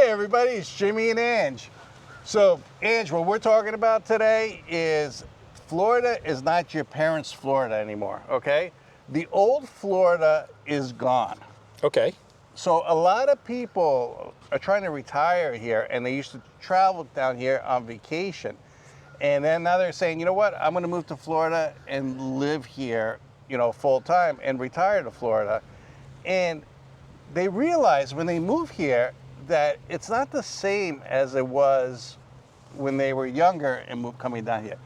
everybody, it's Jimmy and Ange. So, Ange, what we're talking about today is Florida is not your parents' Florida anymore, okay? The old Florida is gone. Okay. So a lot of people are trying to retire here, and they used to travel down here on vacation. And then now they're saying, you know what, I'm gonna move to Florida and live here, full time and retire to Florida. And they realize when they move here that it's not the same as it was when they were younger and coming down here.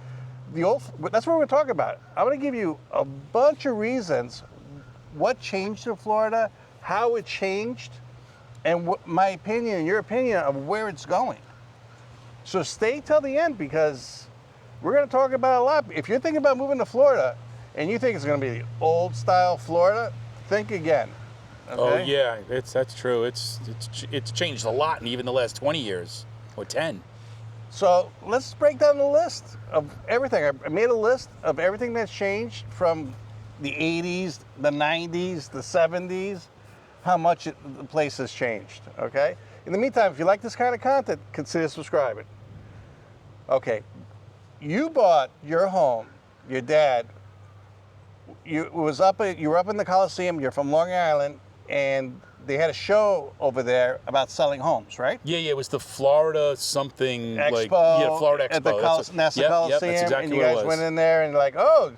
That's what we're talking about. I'm going to give you a bunch of reasons what changed in Florida, how it changed, and my opinion and your opinion of where it's going. So stay till the end because we're going to talk about a lot. If you're thinking about moving to Florida and you think it's going to be the old style Florida, think again. Okay? Oh yeah, that's true. It's changed a lot in even the last 20 years or 10. So let's break down the list of everything. I made a list of everything that's changed from the 80s, the 90s, the 70s, how much the place has changed, okay? In the meantime, if you like this kind of content, consider subscribing. Okay, you bought your home, your dad, you were up in the Coliseum, you're from Long Island, and they had a show over there about selling homes, right? Yeah, it was the Florida something Expo, Florida Expo. At the NASA Coliseum, that's exactly and you what it guys was. went in there and you're like, oh,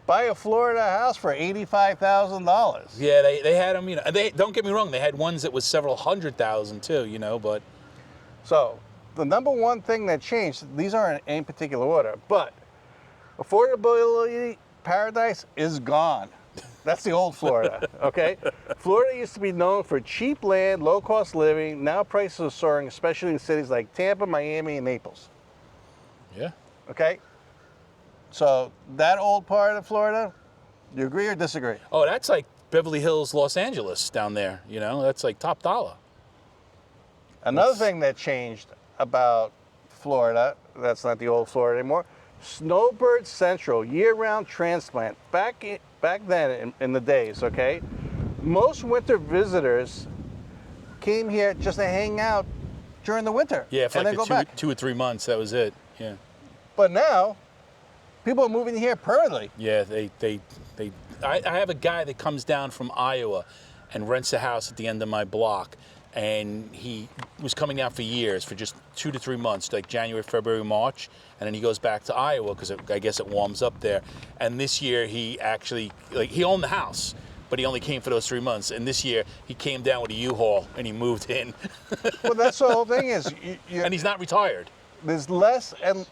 buy a Florida house for $85,000. Yeah, they had them. They don't get me wrong. They had ones that was several $100,000 too. But so the number one thing that changed, these aren't in any particular order, but affordability paradise is gone. That's the old Florida, okay? Florida used to be known for cheap land, low-cost living. Now prices are soaring, especially in cities like Tampa, Miami, and Naples. yeah, Okay? So that old part of Florida, you agree or disagree? oh, that's like Beverly Hills, Los Angeles down there. That's like top dollar. Another thing that changed about Florida, that's not the old Florida anymore, Snowbird Central, year-round transplant. Back then in the days, okay, most winter visitors came here just to hang out during the winter. Yeah, for and like then go back. 2 or 3 months, that was it. Yeah. But now, people are moving here permanently. Yeah, I have a guy that comes down from Iowa and rents a house at the end of my block. And he was coming down for years, for just 2 to 3 months, like January, February, March. And then he goes back to Iowa because I guess it warms up there. And this year he actually, he owned the house, but he only came for those 3 months. And this year he came down with a U-Haul and he moved in. Well, that's the whole thing is. And he's not retired. There's less and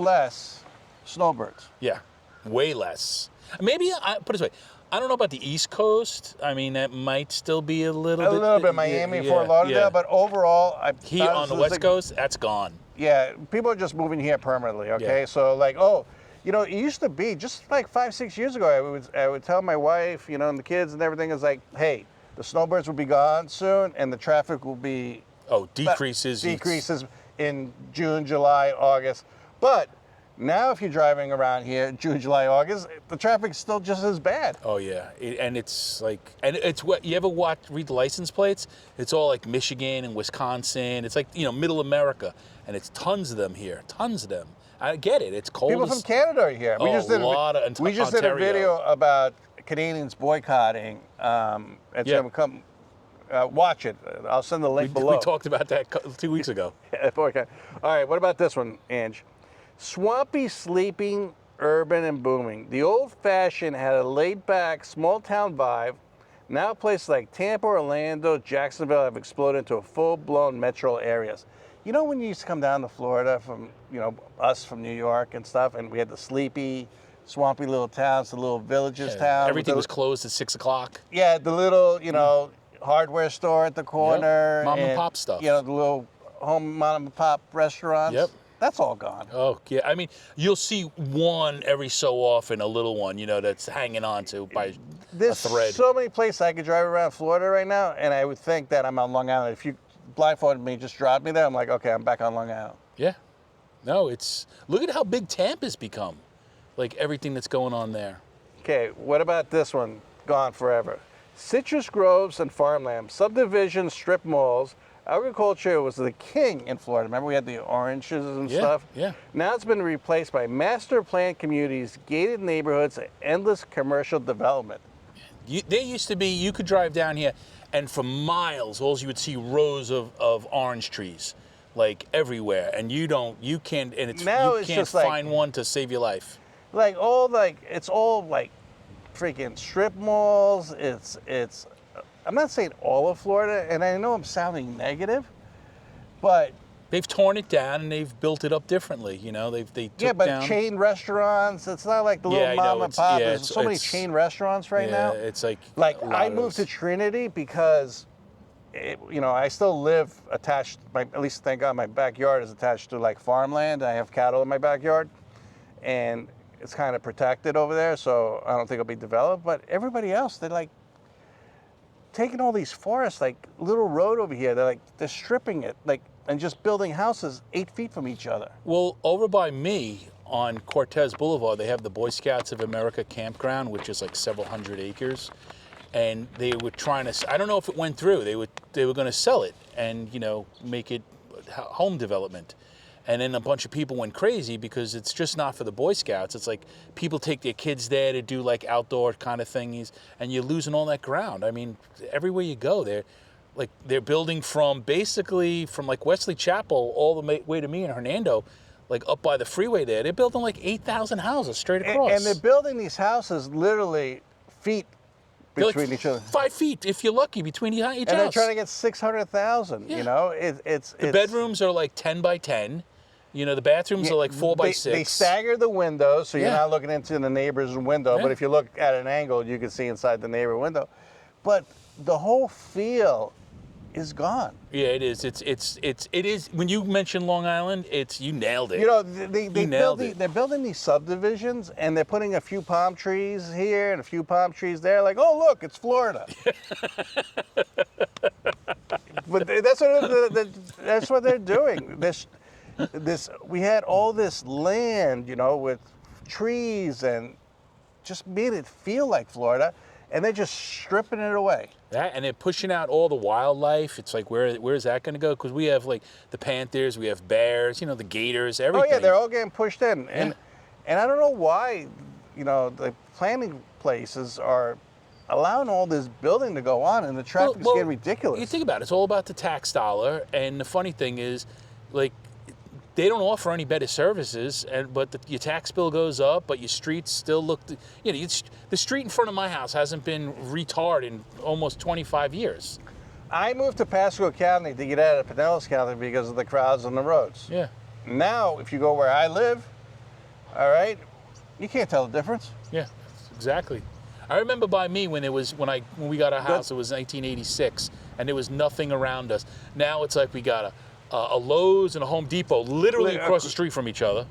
less snowbirds. Yeah, way less. Maybe, put it this way, I don't know about the East Coast. I mean, that might still be a little bit. Miami, Fort Lauderdale, but overall, Here on the West Coast, that's gone. Yeah, people are just moving here permanently, okay? Yeah. So it used to be, just like 5-6 years ago, I would tell my wife, and the kids and everything, is like, hey, the snowbirds will be gone soon and the traffic will be... Decreases in June, July, August. But now if you're driving around here, June, July, August, the traffic's still just as bad. Oh yeah, it's what you ever read the license plates? It's all like Michigan and Wisconsin. It's like Middle America, and it's tons of them here, tons of them. I get it. It's cold. People from Canada are here. We just did a video about Canadians boycotting. Come watch it. I'll send the link below. We talked about that 2 weeks ago. Yeah, boycott. All right, what about this one, Ange? Swampy, sleeping, urban, and booming. The old-fashioned had a laid-back, small-town vibe. Now places like Tampa, Orlando, Jacksonville have exploded into a full-blown metro areas. When you used to come down to Florida from, us from New York and stuff, and we had the sleepy, swampy little towns, the little villages town. Everything was closed at 6 o'clock. Yeah, the little, hardware store at the corner. Yep. Mom and pop stuff. The little home mom and pop restaurants. Yep. That's all gone. Oh, yeah. I mean, you'll see one every so often, a little one, that's hanging on to by a thread. There's so many places I could drive around Florida right now, and I would think that I'm on Long Island. If you blindfolded me, just dropped me there, I'm like, okay, I'm back on Long Island. Yeah. No, look at how big Tampa's become. Like everything that's going on there. Okay, what about this one? Gone forever. citrus groves and farmland, subdivisions, strip malls. Agriculture was the king in Florida. Remember we had the oranges and stuff? Yeah. Now it's been replaced by master planned communities, gated neighborhoods, and endless commercial development. There used to be, you could drive down here, and for miles, all you would see rows of orange trees, like everywhere, and you can't just like, find one to save your life. It's all like freaking strip malls. It's I'm not saying all of Florida, and I know I'm sounding negative, but they've torn it down and they've built it up differently. You know, they took but down chain restaurants. It's not like the little mom and pop. There's so many chain restaurants right now. It's like I moved to Trinity because, I still live attached. At least thank God my backyard is attached to like farmland. I have cattle in my backyard, and it's kind of protected over there, so I don't think it'll be developed. But everybody else, they're like taking all these forests, like little road over here. They're stripping it, and just building houses 8 feet from each other. Well, over by me on Cortez Boulevard, they have the Boy Scouts of America campground, which is like several hundred acres, and they were trying to. I don't know if it went through. They were going to sell it and make it home development. And then a bunch of people went crazy because it's just not for the Boy Scouts. It's like people take their kids there to do like outdoor kind of thingies, and you're losing all that ground. I mean, everywhere you go, they're building from like Wesley Chapel all the way to me and Hernando, like up by the freeway there. They're building like 8,000 houses straight across. And they're building these houses literally feet between each other. 5 feet, if you're lucky, between each house. And they're trying to get 600,000. Yeah. The bedrooms are like 10 by 10. The bathrooms are like 4 by 6. They stagger the windows, so you're not looking into the neighbor's window. Yeah. But if you look at an angle, you can see inside the neighbor window. But the whole feel is gone. Yeah, it is. It is. When you mention Long Island, you nailed it. They're building these subdivisions, and they're putting a few palm trees here and a few palm trees there. Like, oh look, it's Florida. But that's what they're doing. We had all this land, with trees, and just made it feel like Florida, and they're just stripping it away. That, and they're pushing out all the wildlife. It's like, where is that going to go? Because we have like the panthers, we have bears, the gators, everything. Oh yeah, they're all getting pushed in, and I don't know why, the planning places are allowing all this building to go on, and the traffic's getting ridiculous. You think about it; it's all about the tax dollar, and the funny thing is, like, they don't offer any better services, but your tax bill goes up, but your streets still look. The street in front of my house hasn't been retarred in almost 25 years. I moved to Pasco County to get out of Pinellas County because of the crowds on the roads. Yeah. Now, if you go where I live, all right, you can't tell the difference. Yeah, exactly. I remember by me when we got our house, it was 1986, and there was nothing around us. Now it's like we got a Lowe's and a Home Depot literally across the street from each other.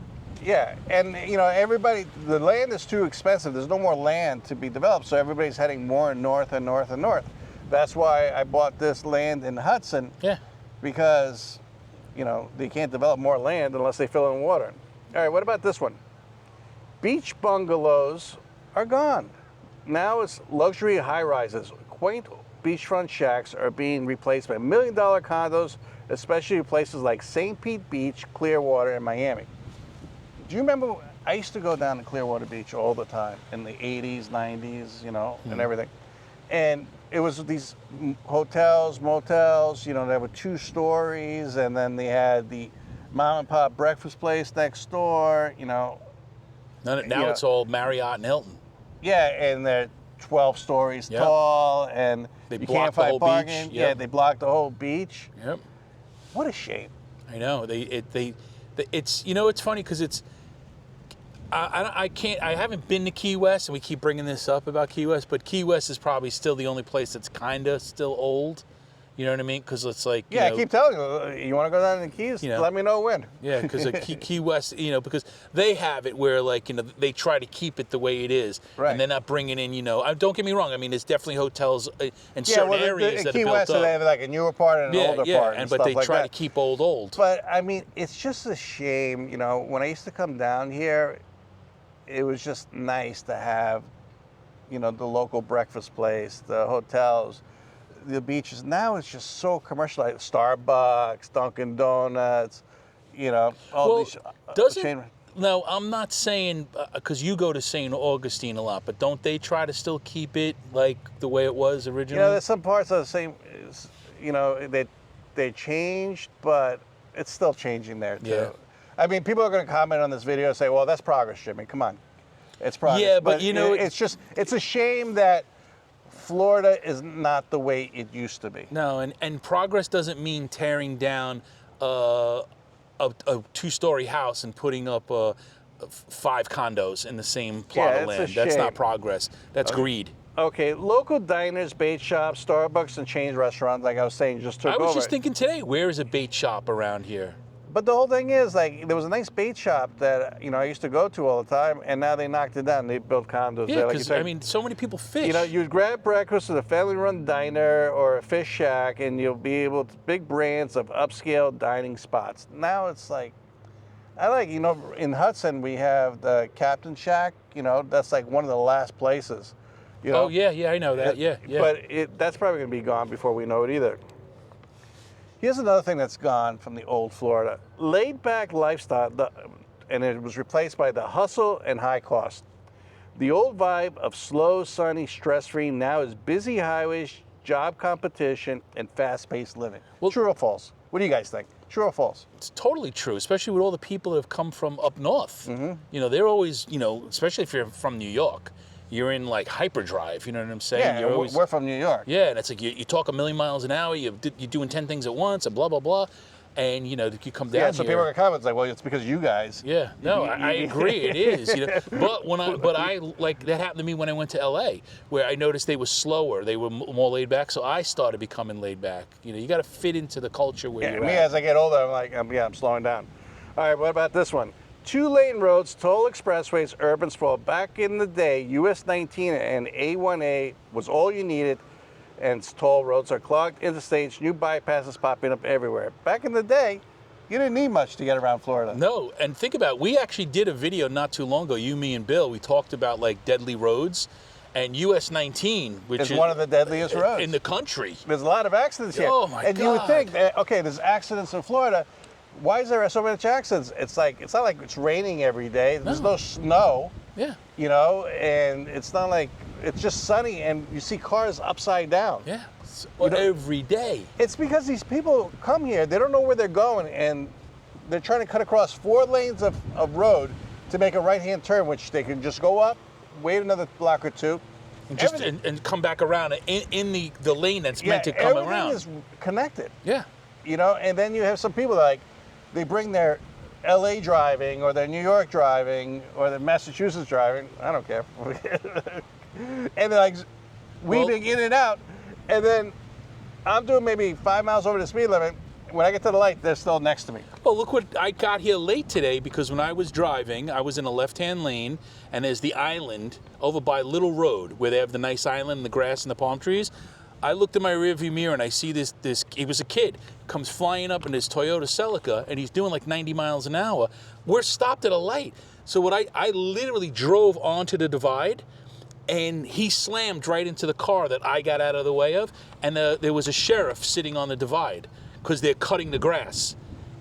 Yeah, and the land is too expensive. There's no more land to be developed, so everybody's heading more north and north and north. That's why I bought this land in Hudson. Yeah. Because, they can't develop more land unless they fill it in water. All right, what about this one? Beach bungalows are gone. Now it's luxury high-rises. Quaint beachfront shacks are being replaced by $1 million condos, especially in places like St. Pete Beach, Clearwater, and Miami. Do you remember, I used to go down to Clearwater Beach all the time in the 80s, 90s, and everything. And it was these hotels, motels, there were 2 stories, and then they had the mom and pop breakfast place next door, Now it's all Marriott and Hilton. Yeah, and they're 12 stories tall, and you can't find parking. Beach. Yep. Yeah, they blocked the whole beach. Yep. What a shame. I know. It's funny because it's. I haven't been to Key West, and we keep bringing this up about Key West, but Key West is probably still the only place that's kind of still old. You know what I mean? Because it's like, I keep telling you, you want to go down to the Keys? Let me know when. Yeah, because Key West, because they have it where, like, they try to keep it the way it is, right. And they're not bringing in, don't get me wrong. I mean, there's definitely hotels in certain areas that Key are built West, up. They have like a newer part and an older part, and but they like try that. to keep old. But I mean, it's just a shame. When I used to come down here, it was just nice to have you know, the local breakfast place, the hotels, the beaches. Now it's just so commercialized. Starbucks, Dunkin' Donuts, you know, all Well, these doesn't no, I'm not saying because you go to St. Augustine a lot, but don't they try to still keep it like the way it was You originally? know, there's some parts of the same, you know, they changed, but it's still changing there too. Yeah. I mean, people are going to comment on this video and say, "Well, that's progress, Jimmy. Come on, it's progress." Yeah, but you know, it's a shame that Florida is not the way it used to be. No, and progress doesn't mean tearing down a two-story house and putting up 5 condos in the same plot of land. That's not progress. That's greed. Okay, local diners, bait shops, Starbucks, and chain restaurants, like I was saying, just took over. I was just thinking today, where is a bait shop around here? But the whole thing is, like, there was a nice bait shop that, you know, I used to go to all the time, and now they knocked it down. They built condos Yeah, there. because, Like I mean, so many people fish. you know, you'd grab breakfast at a family-run diner or a fish shack, and you'll be able to, big brands of upscale dining spots. Now it's like, you know, in Hudson, we have the Captain Shack, you know, that's like one of the last places. You know? Oh, yeah, I know that, yeah. But that's probably going to be gone before we know it either. Here's another thing that's gone from the old Florida. Laid-back lifestyle, and it was replaced by the hustle and high cost. The old vibe of slow, sunny, stress-free now is busy highways, job competition, and fast-paced living. Well, true or false? What do you guys think? True or false? It's totally true, especially with all the people that have come from up north. Mm-hmm. You know, they're always, you know, especially if you're from New York, you're in like hyperdrive, you know what I'm saying? Yeah, you're always, we're from New York. Yeah, and it's like you talk a million miles an hour, you're doing 10 things at once, and blah, blah, blah. And, you know, you come down Yeah, so here. people are going to comment like, well, it's because you guys. Yeah, no, I agree, it is. You know, but I like that happened to me when I went to LA, where I noticed they were slower, they were more laid back, so I started becoming laid back. You know, you got to fit into the culture where you're me, at. as I get older, I'm like, I'm slowing down. All right, what about this one? 2-lane roads, toll expressways, urban sprawl. Back in the day, US 19 and A1A was all you needed, and toll roads are clogged interstates, new bypasses popping up everywhere. Back in the day, you didn't need much to get around Florida. No, and think about it, we actually did a video not too long ago, you, me, and Bill. We talked about like deadly roads, and US 19, which is one of the deadliest roads in the country. There's a lot of accidents here. Oh my God! And you would think, okay, there's accidents in Florida. Why is there so many accidents? It's not like it's raining every day. There's no snow. Yeah. You know, and it's not like it's just sunny and you see cars upside down. Yeah. Every day. It's because these people come here, they don't know where they're going, and they're trying to cut across 4 lanes of road to make a right-hand turn, which they can just go up, wait another block or two, and come back around in the lane that's meant to come around. Everything is connected. Yeah. You know, and then you have some people that, like, they bring their LA driving or their New York driving or their Massachusetts driving, I don't care. And they're like weaving in and out. And then I'm doing maybe 5 miles over the speed limit. When I get to the light, they're still next to me. Well, look what I got here late today, because when I was driving, I was in a left-hand lane, and there's the island over by Little Road where they have the nice island and the grass and the palm trees. I looked in my rearview mirror and I see this, he was a kid, comes flying up in his Toyota Celica, and he's doing like 90 miles an hour. We're stopped at a light. So I literally drove onto the divide, and he slammed right into the car that I got out of the way of, and there was a sheriff sitting on the divide because they're cutting the grass.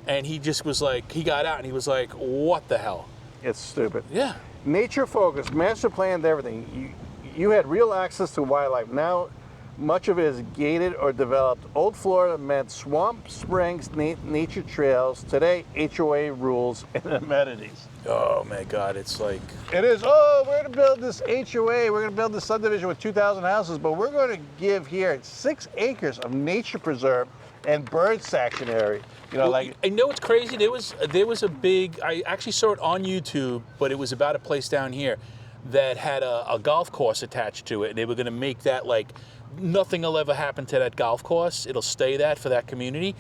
And he just was like, he got out and he was like, what the hell? It's stupid. Yeah. Nature focused, master planned everything. You had real access to wildlife. Now, much of it is gated or developed. Old Florida meant swamp, springs, nature trails. Today, HOA rules and amenities. Oh my God, it's like... It is, we're going to build this HOA, we're going to build this subdivision with 2,000 houses, but we're going to give here 6 acres of nature preserve and bird sanctuary. You know, like... I know it's crazy. There was a big... I actually saw it on YouTube, but it was about a place down here that had a golf course attached to it. They were going to make that like... Nothing will ever happen to that golf course. It'll stay that for that community.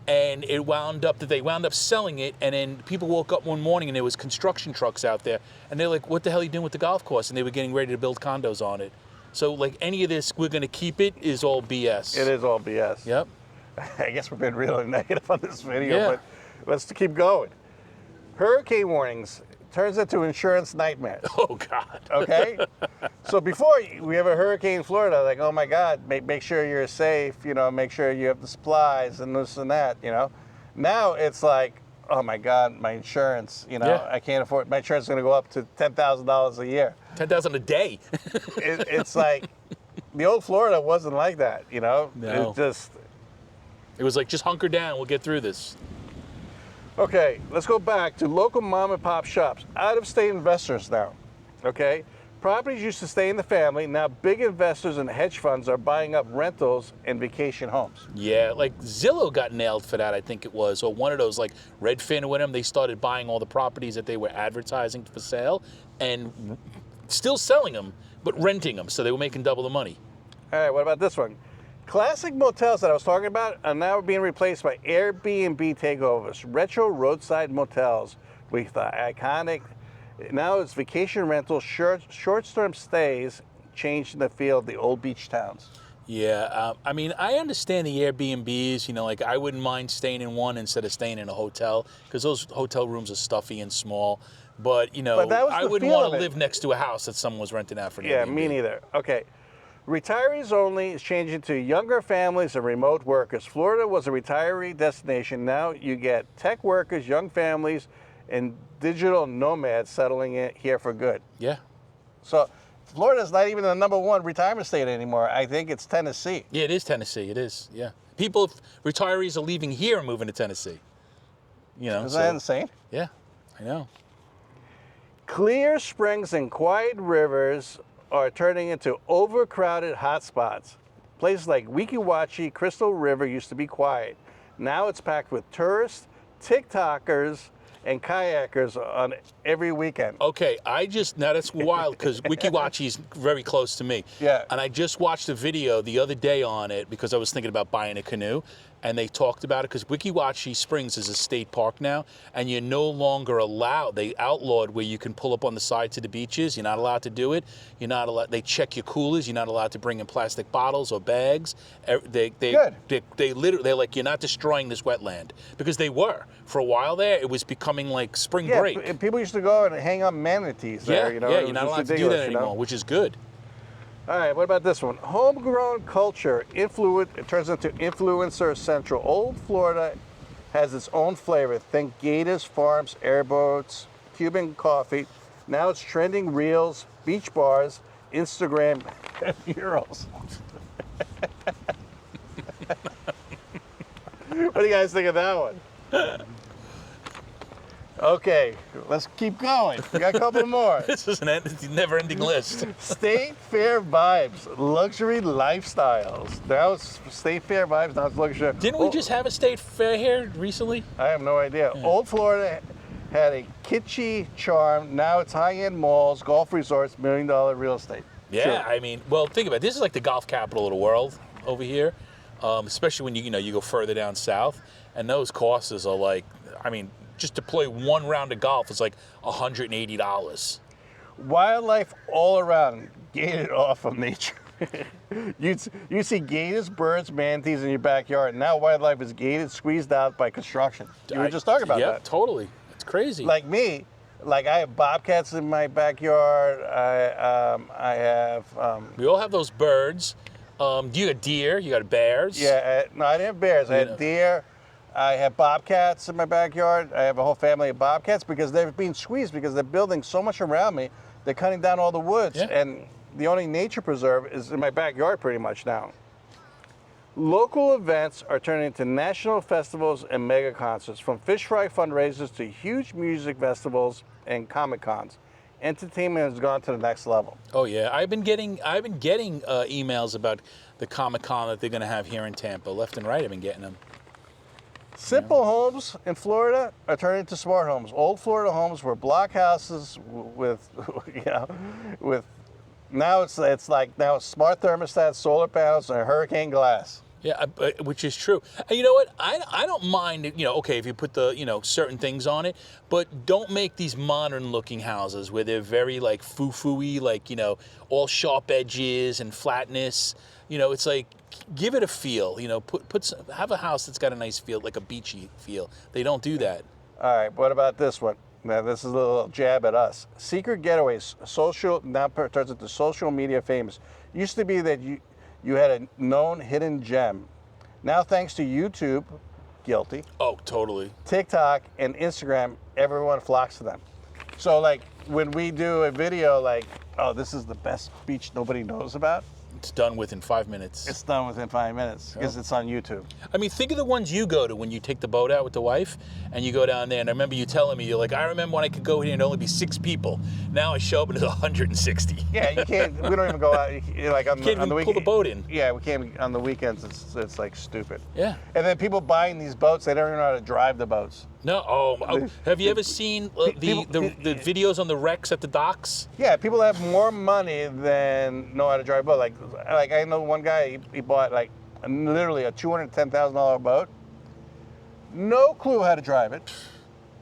And they wound up selling it, and then people woke up one morning and there was construction trucks out there, and they're like, what the hell are you doing with the golf course? And they were getting ready to build condos on it. So like any of this, we're going to keep it, is all BS. It is all BS. Yep. I guess we've been really negative on this video, yeah. But let's keep going. Hurricane warnings. turns into insurance nightmares. Oh God. Okay? So before we have a hurricane in Florida, like, oh my God, make sure you're safe, make sure you have the supplies and this and that, Now it's like, oh my God, my insurance, Yeah. I can't afford, my insurance is going to go up to $10,000 a year. $10,000 a day. It's like, the old Florida wasn't like that, No. It was like, just hunker down, we'll get through this. Okay, let's go back to local mom and pop shops. Out-of-state investors now, okay? Properties used to stay in the family. Now big investors and hedge funds are buying up rentals and vacation homes. Yeah, like Zillow got nailed for that, I think it was, or one of those, like Redfin with them. They started buying all the properties that they were advertising for sale and still selling them, but renting them, so they were making double the money. All right, what about this one? Classic motels that I was talking about are now being replaced by Airbnb takeovers. Retro roadside motels with iconic. Now it's vacation rentals, short-term stays, changing the feel of the old beach towns. Yeah, I mean, I understand the Airbnbs, like I wouldn't mind staying in one instead of staying in a hotel, because those hotel rooms are stuffy and small. But, I wouldn't want to live next to a house that someone was renting out for an Airbnb. Yeah, me neither. Okay. Retirees only is changing to younger families and remote workers. Florida was a retiree destination. Now you get tech workers, young families, and digital nomads settling in here for good. Yeah. So Florida's not even the #1 retirement state anymore. I think it's Tennessee. Yeah, it is Tennessee. It is, yeah. Retirees are leaving here and moving to Tennessee. Isn't that insane? Yeah, I know. Clear springs and quiet rivers are turning into overcrowded hotspots. Places like Weeki Wachee, Crystal River used to be quiet. Now it's packed with tourists, TikTokers, and kayakers on every weekend. Okay, now that's wild, because Weeki Wachee is very close to me. Yeah. And I just watched a video the other day on it because I was thinking about buying a canoe, and they talked about it because Weeki Wachee Springs is a state park now, and you're no longer allowed. They outlawed where you can pull up on the sides of the beaches. You're not allowed to do it. You're not allowed. They check your coolers. You're not allowed to bring in plastic bottles or bags. They literally, they're like, you're not destroying this wetland, because they were for a while there. It was becoming like spring break. People used to go and hang up manatees there. Yeah, you're not allowed to do that anymore, which is good. All right, what about this one? Homegrown culture it turns into influencer central. Old Florida has its own flavor. Think gators, farms, airboats, Cuban coffee. Now it's trending reels, beach bars, Instagram, and murals. What do you guys think of that one? Okay, let's keep going. We got a couple more. This is a never-ending list. State Fair vibes, luxury lifestyles. Now it's State Fair vibes, now it's luxury. Didn't we just have a state fair here recently? I have no idea. Yeah. Old Florida had a kitschy charm. Now it's high-end malls, golf resorts, million-dollar real estate. Yeah, sure. I mean, well, think about it. This is like the golf capital of the world over here, especially when you go further down south, and those courses are like, I mean, just to play one round of golf is like $180. Wildlife all around, gated off from nature. you see gators, birds, manatees in your backyard. Now wildlife is gated, squeezed out by construction. You were just talking about that. Yeah, totally. It's crazy. Like me, I have bobcats in my backyard. I have. We all have those birds. You got deer. You got bears. Yeah, no, I didn't have bears. I had deer. I have bobcats in my backyard. I have a whole family of bobcats because they're being squeezed because they're building so much around me. They're cutting down all the woods, and the only nature preserve is in my backyard pretty much now. Local events are turning into national festivals and mega concerts, from fish fry fundraisers to huge music festivals and Comic Cons. Entertainment has gone to the next level. Oh yeah, I've been getting emails about the Comic Con that they're going to have here in Tampa. Left and right, I've been getting them. Simple homes in Florida are turning into smart homes. Old Florida homes were block houses with now it's smart thermostats, solar panels, and hurricane glass. Yeah, which is true. And you know what? I don't mind, okay, if you put the, certain things on it, but don't make these modern-looking houses where they're very, like, foo-foo-y, like, all sharp edges and flatness. It's like, give it a feel. Have a house that's got a nice feel, like a beachy feel. They don't do that. All right, what about this one? Now this is a little jab at us. Secret getaways, now turns into social media famous. Used to be that you had a known hidden gem. Now thanks to YouTube, guilty. Oh, totally. TikTok and Instagram, everyone flocks to them. So like when we do a video like, oh, this is the best beach nobody knows about, It's done within 5 minutes. it's done within 5 minutes because it's on YouTube. I mean, think of the ones you go to when you take the boat out with the wife and you go down there. And I remember you telling me, you're like, I remember when I could go here and only be 6 people. Now I show up and there's 160. Yeah, you can't. We don't even go out. Like on, Can't on the even pull the boat in. Yeah, we can't on the weekends. It's like stupid. Yeah. And then people buying these boats, they don't even know how to drive the boats. No. Oh, have you ever seen the videos on the wrecks at the docks? Yeah, people have more money than know how to drive a boat. Like I know one guy, he bought like literally a $210,000 boat. No clue how to drive it.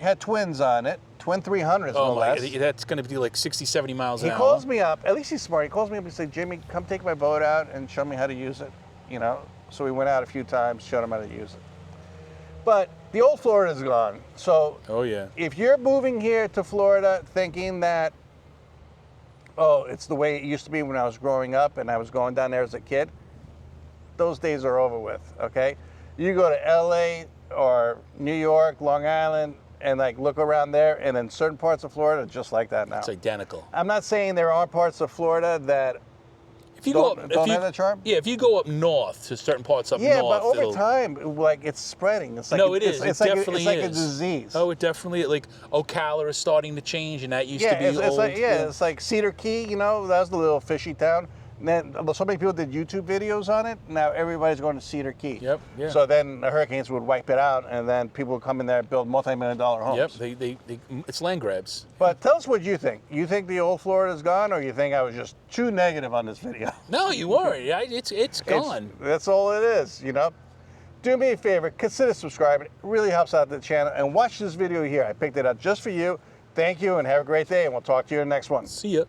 Had twins on it, twin 300s no less. That's going to be like 60, 70 miles an hour. He calls me up. At least he's smart. He calls me up and says, "Jimmy, come take my boat out and show me how to use it." You know. So we went out a few times, showed him how to use it. But the old Florida's gone. So oh yeah. If you're moving here to Florida thinking that, oh, it's the way it used to be when I was growing up and I was going down there as a kid, those days are over with, okay? You go to LA or New York, Long Island, and like look around there, and then certain parts of Florida are just like that now. It's identical. I'm not saying there aren't parts of Florida that If you don't, go up, don't have that charm. Yeah, if you go up north to certain parts up north. Yeah, but over time, like it's spreading. It's like no, it is. It's It like definitely it's like is. a disease. Oh, it definitely like Ocala is starting to change, and that used to be it's old. like it's like Cedar Key. You know, that was the little fishy town. And then so many people did YouTube videos on it. Now everybody's going to Cedar Key. Yep. Yeah. So then the hurricanes would wipe it out, and then people would come in there and build multi-million-dollar homes. Yep. It's land grabs. But tell us what you think. You think the old Florida's gone, or you think I was just too negative on this video? No, you weren't. It's gone. That's all it is. You know. Do me a favor. Consider subscribing. It really helps out the channel. And watch this video here. I picked it up just for you. Thank you, and have a great day. And we'll talk to you in the next one. See ya.